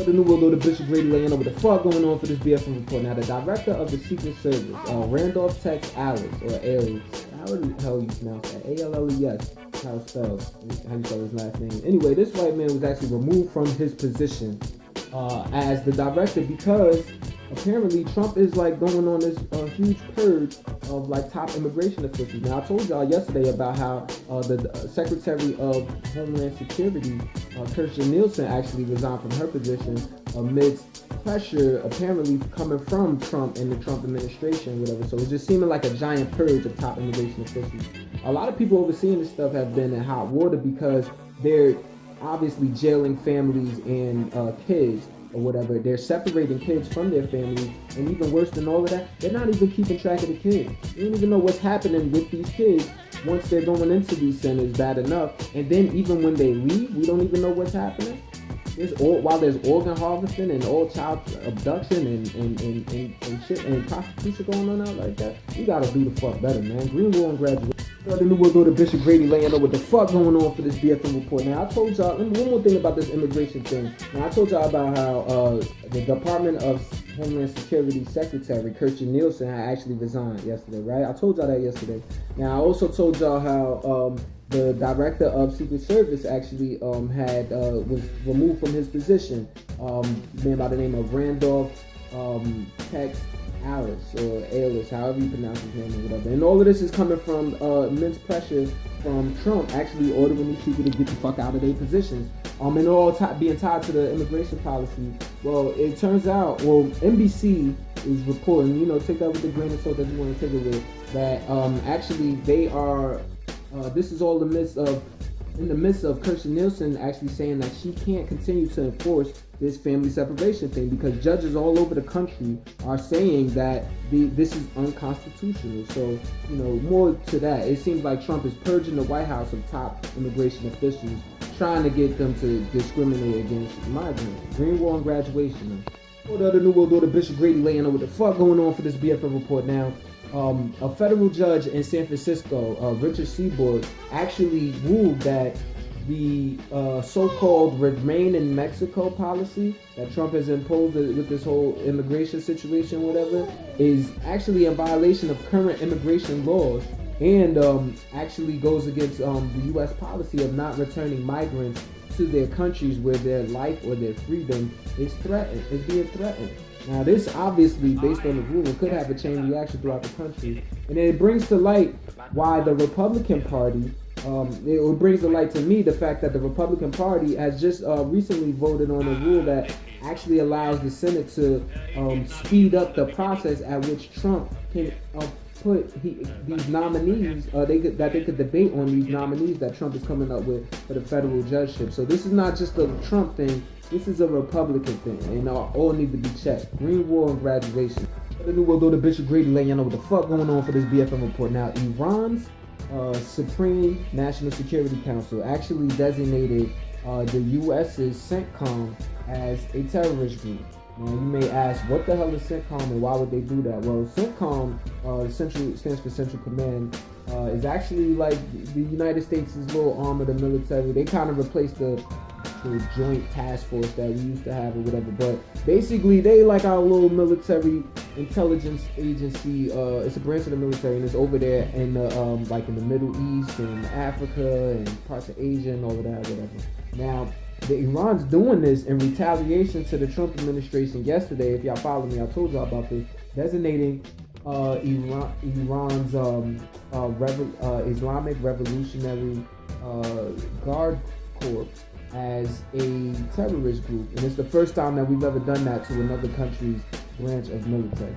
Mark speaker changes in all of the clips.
Speaker 1: The New World Order, Bishop Grady laying over the fuck going on for this BFN Report. Now, the director of the Secret Service, Randolph Tex Alice, or Ailes, how the hell you pronounce that? A-L-L-E-S, how it's spelled, how you spell his last name. Anyway, this white man was actually removed from his position as the director because apparently Trump is like going on this huge purge of like top immigration officials. Now, I told y'all yesterday about how the Secretary of Homeland Security, Kirstjen Nielsen, actually resigned from her position amidst pressure apparently coming from Trump and the Trump administration, whatever. So it's just seeming like a giant purge of top immigration officials. A lot of people overseeing this stuff have been in hot water because they're obviously jailing families and kids or whatever. They're separating kids from their families, and even worse than all of that, they're not even keeping track of the kids. You don't even know what's happening with these kids once they're going into these centers bad enough, and then even when they leave, we don't even know what's happening. While there's organ harvesting and all child abduction and shit and prostitution going on out like that, we gotta do the fuck better, man. Greenwald and graduate. The New World Order, Bishop Grady laying over what the fuck going on for this BFN Report. Now, I told y'all, one more thing about this immigration thing. Now, I told y'all about how the Department of Homeland Security Secretary, Kirstjen Nielsen, had actually resigned yesterday, right? I told y'all that yesterday. Now, I also told y'all how the director of Secret Service actually was removed from his position, a man by the name of Randolph Tex Alice, or Ailes, however you pronounce his name or whatever. And all of this is coming from immense pressure from Trump actually ordering these people to get the fuck out of their positions. And all being tied to the immigration policy. Well, it turns out, NBC is reporting, take that with a grain of salt that you want to take it with, that actually they are, this is all in the midst of Kirstjen Nielsen actually saying that she can't continue to enforce this family separation thing because judges all over the country are saying that this is unconstitutional. So, more to that, it seems like Trump is purging the White House of top immigration officials, trying to get them to discriminate against migrants. Greenwald and graduation. The New World Order, Bishop Grady laying over what the fuck going on for this BFN Report. Now, a federal judge in San Francisco, Richard Seaborg, actually ruled that the so-called Remain in Mexico policy that Trump has imposed with this whole immigration situation, whatever, is actually in violation of current immigration laws and actually goes against the U.S. policy of not returning migrants to their countries where their life or their freedom is being threatened. Now, this obviously, based on the ruling, could have a chain reaction throughout the country. And it brings to light why the Republican Party, it brings to light to me the fact that the Republican Party has just recently voted on a rule that actually allows the Senate to speed up the process at which Trump can put these nominees, that they could debate on these nominees that Trump is coming up with for the federal judgeship. So this is not just a Trump thing. This is a Republican thing, and all need to be checked. Greenwald and graduation. The New World Order, Bishop Grady laying over what the fuck going on for this BFN Report. Now, Iran's Supreme National Security Council actually designated the U.S.'s CENTCOM as a terrorist group. Now, you may ask, what the hell is CENTCOM and why would they do that? Well, CENTCOM stands for Central Command, is actually like the United States' little arm of the military. They kind of replaced the joint task force that we used to have or whatever, but basically they like our little military intelligence agency. It's a branch of the military, and it's over there in the like in the Middle East and Africa and parts of Asia and all of that, whatever. Now, Iran's doing this in retaliation to the Trump administration yesterday. If y'all follow me, I told y'all about this, designating Iran's Islamic Revolutionary Guard Corps as a terrorist group, and it's the first time that we've ever done that to another country's branch of military.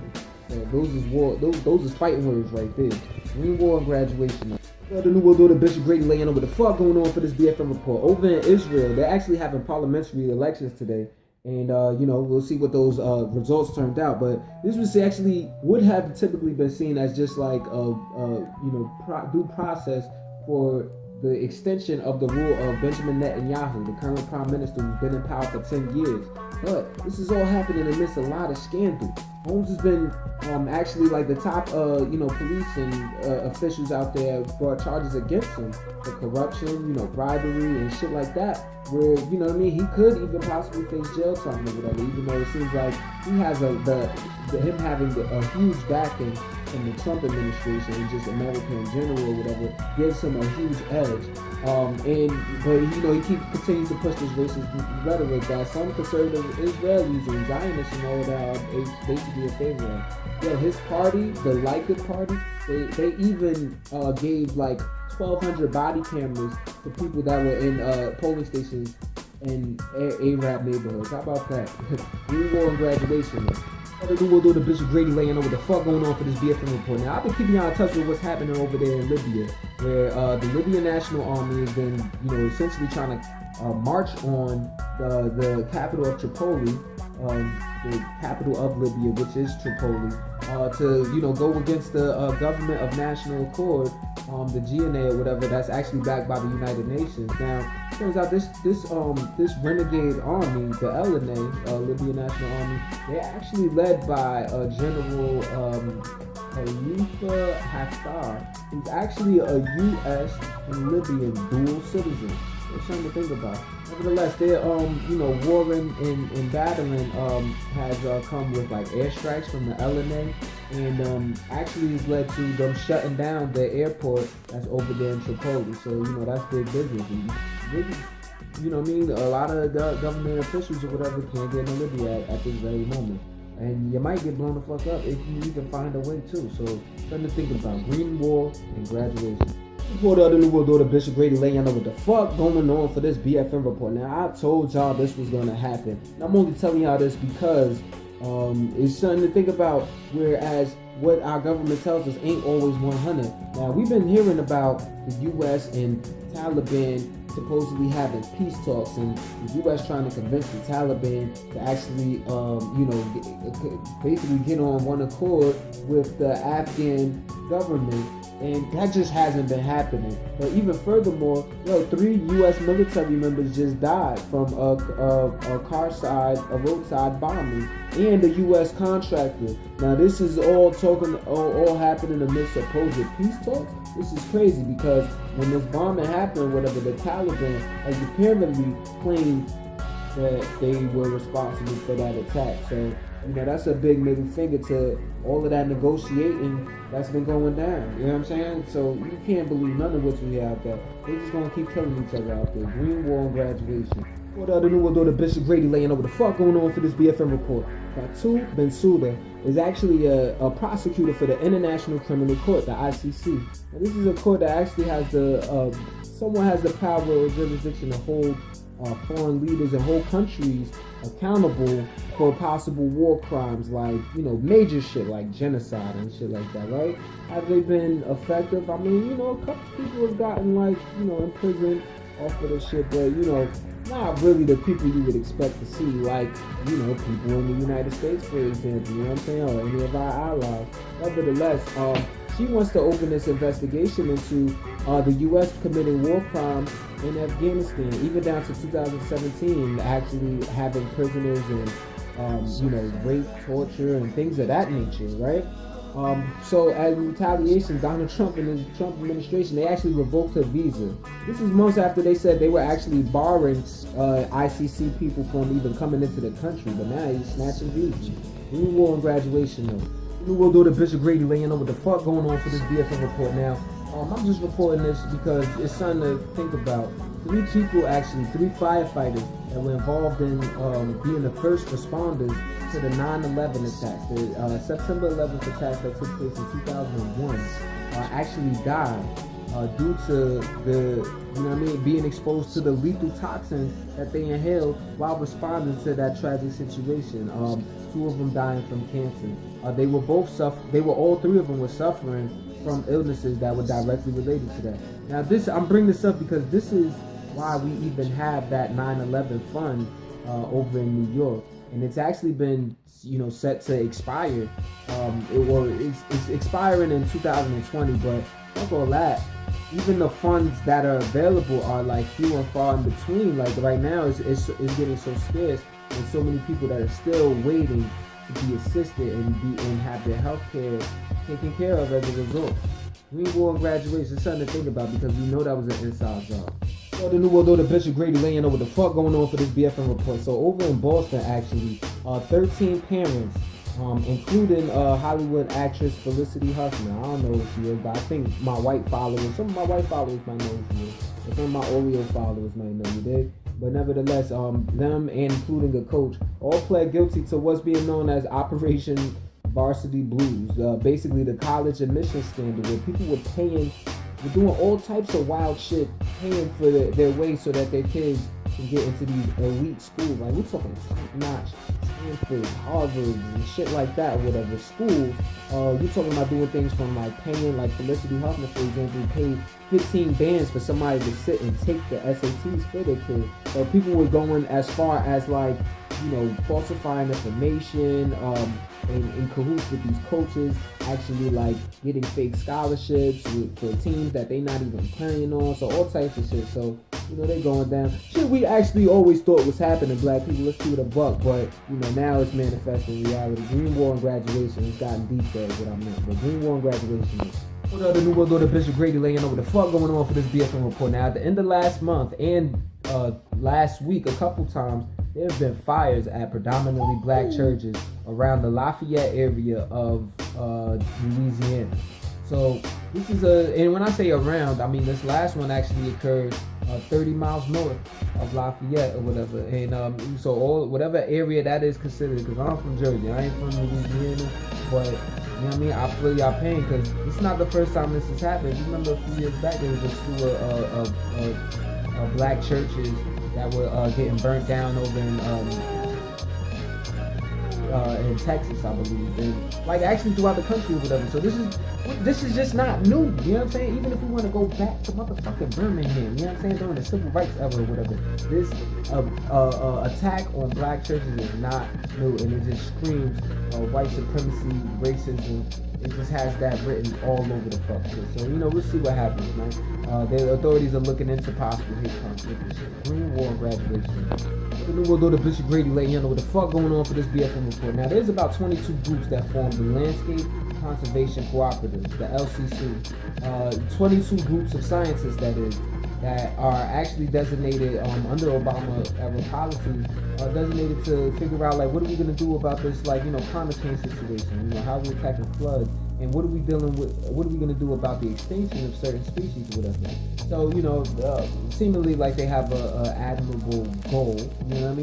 Speaker 1: So those is war. Those is fighting words right there. Greenwald and graduation. The New World Order, Bishop Grady laying over what the fuck going on for this BFN Report. Over in Israel, they're actually having parliamentary elections today, and we'll see what those results turned out. But this was actually would have typically been seen as just like due process for the extension of the rule of Benjamin Netanyahu, the current prime minister who's been in power for 10 years. But this is all happening amidst a lot of scandal. Holmes has been actually like the top police and officials out there brought charges against him for corruption, bribery and shit like that. Where he could even possibly face jail time or whatever. Even though it seems like he has him having a huge backing from the Trump administration and just America in general or whatever gives him a huge edge. But he continues to push this racist rhetoric that some conservative Israelis and Zionists and all that are basically in favor of. His party, the Likud party, they even gave like 1,200 body cameras to people that were in polling stations in Arab neighborhoods. How about that? We were on graduation. We'll do the Bishop Grady laying over the fuck going on for this BFN report. Now, I've been keeping y'all in touch with what's happening over there in Libya, where the Libyan National Army has been, essentially trying to march on the capital of Tripoli, the capital of Libya, which is Tripoli, to go against the government of national accord, the GNA or whatever, that's actually backed by the United Nations. Now, turns out this renegade army, the LNA, Libyan National Army, they're actually led by General Khalifa Haftar, who's actually a U.S. and Libyan dual citizen. It's something to think about. Nevertheless, their warring and battling has come with like airstrikes from the LNA, and actually has led to them shutting down the airport that's over there in Tripoli. So that's big business. And really, a lot of government officials or whatever can't get in Libya at this very moment. And you might get blown the fuck up if you even find a way too. So something to think about. Green Wall and graduation. Before the other New World Order, Bishop Grady laying out what the fuck going on for this BFN report. Now, I told y'all this was going to happen. And I'm only telling y'all this because it's something to think about, whereas what our government tells us ain't always 100. Now, we've been hearing about the U.S. and Taliban supposedly having peace talks, and the U.S. trying to convince the Taliban to actually, basically get on one accord with the Afghan government. And that just hasn't been happening. But even furthermore, 3 U.S. military members just died from a roadside bombing, and a U.S. contractor. Now this is all happening amidst supposed peace talks. This is crazy because when this bombing happened, whatever, the Taliban has apparently claimed that they were responsible for that attack. So that's a big middle finger to all of that negotiating that's been going down. You know what I'm saying? So you can't believe none of what you have there. They're just gonna keep killing each other out there. Green Wall and graduation. For the other New World Order, Bishop Grady laying over the fuck going on for this BFN report. Fatou Bensouda is actually a prosecutor for the International Criminal Court, the ICC. Now, this is a court that actually has someone has the power or jurisdiction to hold foreign leaders and whole countries accountable for possible war crimes, like major shit like genocide and shit like that, right? Have they been effective? I mean, a couple people have gotten imprisoned off of this shit, but not really the people you would expect to see, like people in the United States, for example, you know what I'm saying, or any of our allies. Nevertheless, she wants to open this investigation into the U.S. committing war crimes in Afghanistan, even down to 2017, actually having prisoners and rape, torture, and things of that nature, right? So as retaliation, Donald Trump and his Trump administration, they actually revoked her visa. This is months after they said they were actually barring ICC people from even coming into the country, but now he's snatching visas. Green Wall and graduation though. New World Order, Bishop Grady laying over the fuck going on for this BFN report. Now, I'm just reporting this because it's something to think about. 3 firefighters that were involved in being the first responders to the 9/11 attacks, the September 11th attacks that took place in 2001, actually died due to being exposed to the lethal toxins that they inhaled while responding to that tragic situation. 2 of them dying from cancer. They were all 3 of them were suffering from illnesses that were directly related to that. Now, I'm bringing this up because this is why we even have that 9/11 fund over in New York, and it's actually been set to expire. It's expiring in 2020, but fuck all that. Even the funds that are available are like few and far in between. Like right now, it's getting so scarce, and so many people that are still waiting to be assisted and have their health care taken care of as a result. Green Wall and graduation is something to think about because we know that was an inside job. So the New World Order, Bishop Grady laying over the fuck going on for this BFN report. So over in Boston, actually, 13 parents, including Hollywood actress Felicity Huffman. I don't know who she is, but I think some of my white followers might know who she is. And some of my Oreo followers might know who they. But nevertheless, them and including a coach all pled guilty to what's being known as Operation Varsity Blues. Basically the college admission scandal where people were doing all types of wild shit, paying for their way so that their kids can get into these elite schools. Like we're talking top-notch Stanford, Harvard, and shit like that, whatever schools. You're talking about doing things from like paying, like Felicity Huffman, for example, paid 15 bands for somebody to sit and take the SATs for their kid. People were going as far as like, falsifying information, in cahoots with these coaches, actually like getting fake scholarships for teams that they not even playing on. So all types of shit. So they're going down. Shit we actually always thought was happening, black people. Let's keep it a buck. But now it's manifesting reality. Green Wall and graduation has gotten deep there, is what I meant. But Green Wall and graduation is. What up, the New World Order, Bishop Grady laying over the fuck going on for this BFN report. Now at the end of last month and last week a couple times, there have been fires at predominantly black churches around the Lafayette area of Louisiana. So this is and when I say around, I mean this last one actually occurred 30 miles north of Lafayette or whatever. And so whatever area that is considered, because I'm from Jersey, I ain't from Louisiana, but I feel y'all pain because it's not the first time this has happened. You remember a few years back there was a slew of black churches that were getting burnt down over in Texas, I believe, and like actually throughout the country or whatever. So this is just not new. You know what I'm saying? Even if we want to go back to motherfucking Birmingham, you know what I'm saying, during the civil rights era or whatever, this attack on black churches is not new, and it just screams white supremacy, racism. It just has that written all over the fuck shit. So we'll see what happens, man. The authorities are looking into possible hate crimes with this shit. Green Wall graduation. The New World Order, Bishop Grady laying over what the fuck going on for this BFN report. Now there's about 22 groups that form the Landscape Conservation Cooperatives, the LCC. 22 groups of scientists, that are actually designated under Obama era policies, designated to figure out like what are we gonna do about this climate change situation, how we attacking floods, and what are we gonna do about the extinction of certain species or whatever. So seemingly like they have a admirable goal, or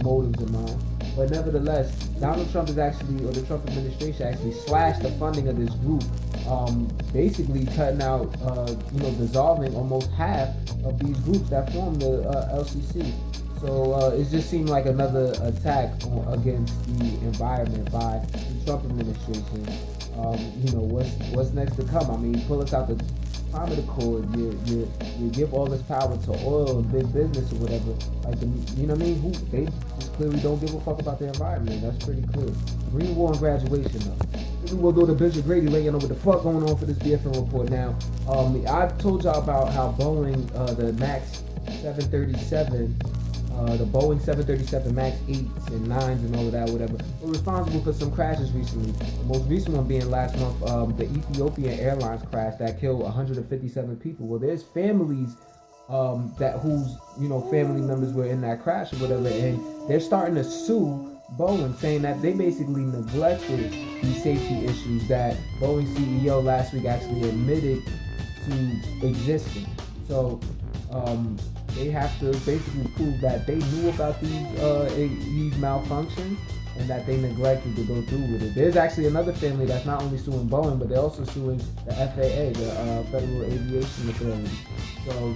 Speaker 1: motives in mind. But nevertheless, Donald Trump is actually, or the Trump administration actually slashed the funding of this group, basically cutting out, dissolving almost half of these groups that form the LCC. So it just seemed like another attack against the environment by the Trump administration. What's next to come? I mean, pull us out the climate accord. You give all this power to oil and big business or whatever. Who they just clearly don't give a fuck about the environment. That's pretty clear. Green Wall and graduation though. We'll go to Bishop Grady laying over what the fuck going on for this BFN report. Now, I told y'all about how Boeing, the Max 737. The Boeing 737 Max 8s and 9s and all of that, whatever, were responsible for some crashes recently. The most recent one being last month, the Ethiopian Airlines crash that killed 157 people. Well, there's families whose family members were in that crash or whatever, and they're starting to sue Boeing, saying that they basically neglected these safety issues that Boeing CEO last week actually admitted to existing. So they have to basically prove that they knew about these malfunctions and that they neglected to go through with it. There's actually another family that's not only suing Boeing, but they're also suing the FAA, the Federal Aviation Authority. So,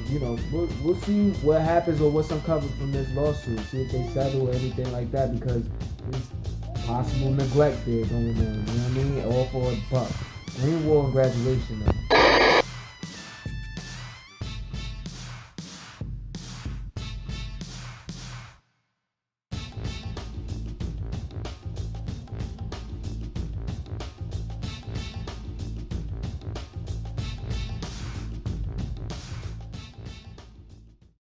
Speaker 1: we'll see what happens or what's uncovered from this lawsuit, see if they settle or anything like that, because there's possible neglect there going on, All for a buck. Green Wall and graduation, though.